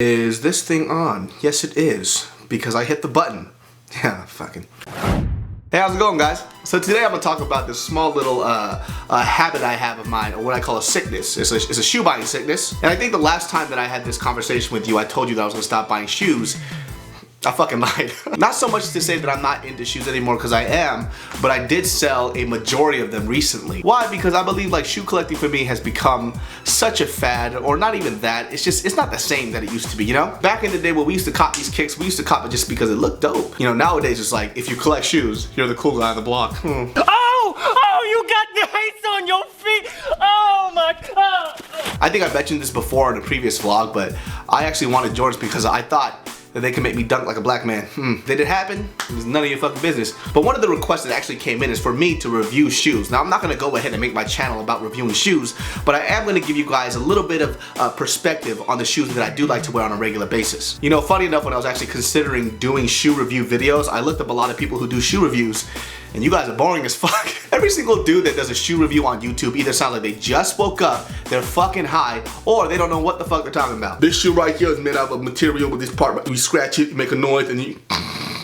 Is this thing on? Yes, it is, because I hit the button. Yeah, fucking. Hey, how's it going, guys? So today I'm gonna talk about this small little habit I have of mine, or what I call a sickness. It's a shoe buying sickness. And I think the last time that I had this conversation with you, I told you that I was gonna stop buying shoes. I fucking lied. Not so much to say that I'm not into shoes anymore, because I am, but I did sell a majority of them recently. Why? Because I believe like shoe collecting for me has become such a fad, or not even that, it's not the same that it used to be, you know? Back in the day when we used to cop these kicks, we used to cop it just because it looked dope. You know, nowadays it's like, if you collect shoes, you're the cool guy on the block. Oh, you got the ice on your feet! Oh my god! I think I mentioned this before in a previous vlog, but I actually wanted Jordans because I thought that they can make me dunk like a black man. Did it happen? It was none of your fucking business. But one of the requests that actually came in is for me to review shoes. Now, I'm not gonna go ahead and make my channel about reviewing shoes, but I am gonna give you guys a little bit of perspective on the shoes that I do like to wear on a regular basis. You know, funny enough, when I was actually considering doing shoe review videos, I looked up a lot of people who do shoe reviews, and you guys are boring as fuck. Every single dude that does a shoe review on YouTube either sounds like they just woke up, they're fucking high, or they don't know what the fuck they're talking about. This shoe right here is made out of a material with this part. You scratch it, you make a noise, and you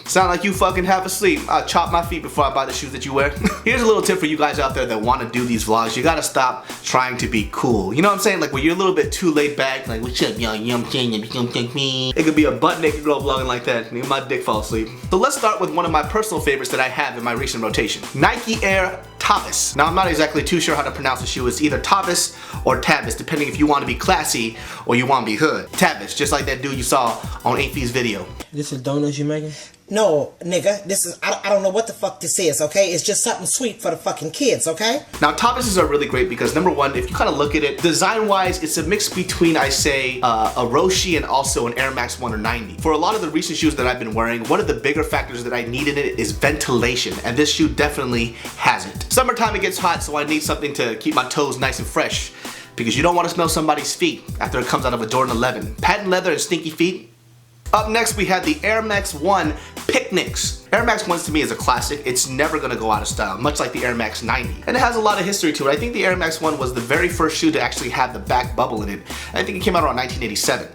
sound like you fucking half asleep. I'll chop my feet before I buy the shoes that you wear. Here's a little tip for you guys out there that want to do these vlogs. You gotta stop trying to be cool. You know what I'm saying? Like when you're a little bit too laid back, like what's up, y'all? It could be a butt naked girl vlogging like that, and my dick fall asleep. So let's start with one of my personal favorites that I have in my recent rotation. Nike Air Tavis. Now I'm not exactly too sure how to pronounce the shoe. It's either Tavis or Tavis, depending if you want to be classy or you want to be hood. Tavis, just like that dude you saw on AF's video. This is donuts you making? No, nigga, this is, I don't know what the fuck this is, okay? It's just something sweet for the fucking kids, okay? Now, Tavises are really great because, number one, if you kind of look at it, design-wise, it's a mix between, I say, a Roshi and also an Air Max 1 or 90. For a lot of the recent shoes that I've been wearing, one of the bigger factors that I need in it is ventilation, and this shoe definitely has it. Summertime, it gets hot, so I need something to keep my toes nice and fresh, because you don't want to smell somebody's feet after it comes out of a Jordan 11. Patent leather and stinky feet. Up next, we have the Air Max 1 Picnics. Air Max 1s to me is a classic. It's never gonna go out of style, much like the Air Max 90. And it has a lot of history to it. I think the Air Max 1 was the very first shoe to actually have the back bubble in it. I think it came out around 1987.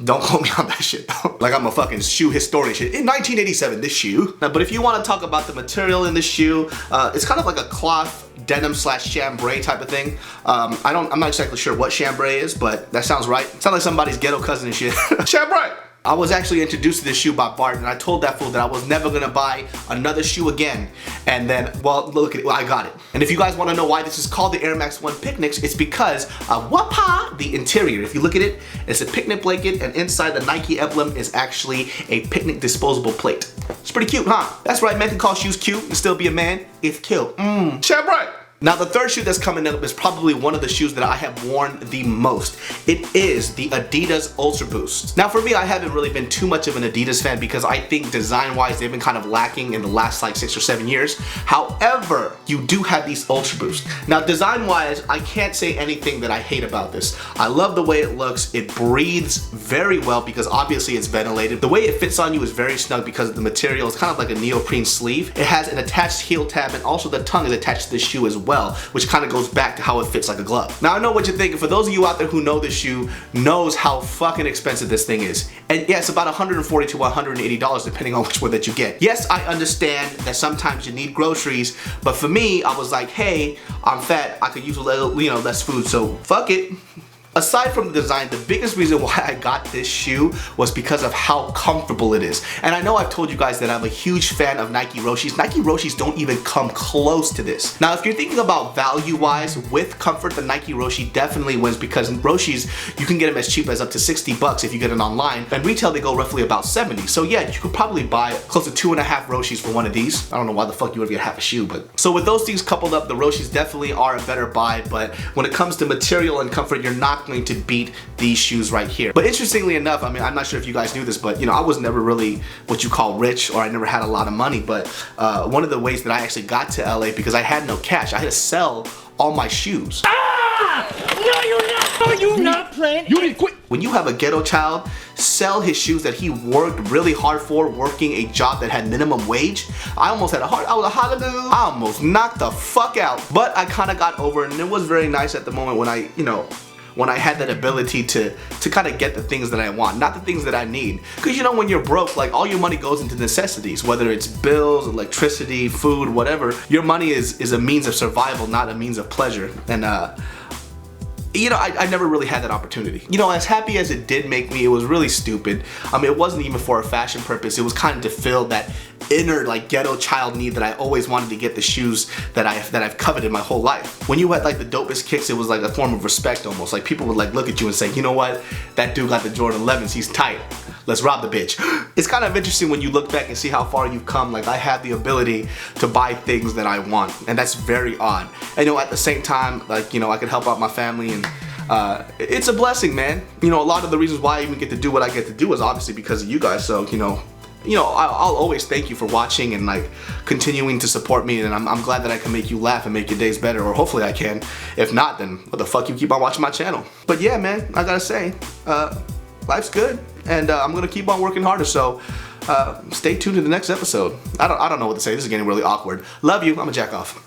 Don't quote me on that shit though. Like I'm a fucking shoe historian shit. In 1987, this shoe. Now, but if you want to talk about the material in this shoe, it's kind of like a cloth denim / chambray type of thing. I'm not exactly sure what chambray is, but that sounds right. It sounds like somebody's ghetto cousin and shit. Chambray! I was actually introduced to this shoe by Bart, and I told that fool that I was never gonna buy another shoe again. And then, well, look at it, well, I got it. And if you guys wanna know why this is called the Air Max 1 Picnics, it's because of the interior. If you look at it, it's a picnic blanket, and inside the Nike emblem is actually a picnic disposable plate. It's pretty cute, huh? That's right, men can call shoes cute and still be a man. It's cute. Chambray! Now, the third shoe that's coming up is probably one of the shoes that I have worn the most. It is the Adidas Ultra Boost. Now, for me, I haven't really been too much of an Adidas fan because I think design-wise, they've been kind of lacking in the last like 6 or 7 years. However, you do have these Ultra Boost. Now, design-wise, I can't say anything that I hate about this. I love the way it looks. It breathes very well because obviously it's ventilated. The way it fits on you is very snug because of the material. It's kind of like a neoprene sleeve. It has an attached heel tab, and also the tongue is attached to the shoe as well, which kind of goes back to how it fits like a glove. Now, I know what you're thinking. For those of you out there who know this shoe, knows how fucking expensive this thing is. And yeah, it's about $140 to $180 depending on which one that you get. Yes, I understand that sometimes you need groceries, but for me, I was like, hey, I'm fat, I could use a little, you know, less food, so fuck it. Aside from the design, the biggest reason why I got this shoe was because of how comfortable it is. And I know I've told you guys that I'm a huge fan of Nike Roshis. Nike Roshis don't even come close to this. Now, if you're thinking about value-wise, with comfort, the Nike Roshi definitely wins because Roshis, you can get them as cheap as up to 60 bucks if you get it online. And retail, they go roughly about 70. So yeah, you could probably buy close to 2.5 Roshis for one of these. I don't know why the fuck you would get half a shoe, but. So with those things coupled up, the Roshis definitely are a better buy, but when it comes to material and comfort, you're not going to beat these shoes right here. But interestingly enough, I mean, I'm not sure if you guys knew this, but you know, I was never really what you call rich, or I never had a lot of money, but one of the ways that I actually got to LA, because I had no cash, I had to sell all my shoes. No, you're not playing. You didn't quit. When you have a ghetto child sell his shoes that he worked really hard for, working a job that had minimum wage, I almost had a heart, I was a hallelujah. I almost knocked the fuck out. But I kind of got over it, and it was very nice at the moment when I, you know, when I had that ability to kind of get the things that I want, not the things that I need. Because you know, when you're broke, like all your money goes into necessities, whether it's bills, electricity, food, whatever. Your money is a means of survival, not a means of pleasure. And you know, I never really had that opportunity. You know, as happy as it did make me, it was really stupid. I mean, it wasn't even for a fashion purpose. It was kind of to fill that inner, like, ghetto child need that I always wanted to get the shoes that I've coveted my whole life. When you had like the dopest kicks, it was like a form of respect almost. Like people would like look at you and say, you know what, that dude got the Jordan 11s, he's tight. Let's rob the bitch. It's kind of interesting when you look back and see how far you've come. Like I have the ability to buy things that I want, and that's very odd. And you know, at the same time, like, you know, I could help out my family, and it's a blessing, man. You know, a lot of the reasons why I even get to do what I get to do is obviously because of you guys. So, you know, I'll always thank you for watching and like continuing to support me, and I'm glad that I can make you laugh and make your days better, or hopefully I can. If not, then what the fuck you keep on watching my channel. But yeah, man, I gotta say, life's good, and I'm gonna keep on working harder. So stay tuned to the next episode. I don't know what to say. This is getting really awkward. Love you. I'm a jack off.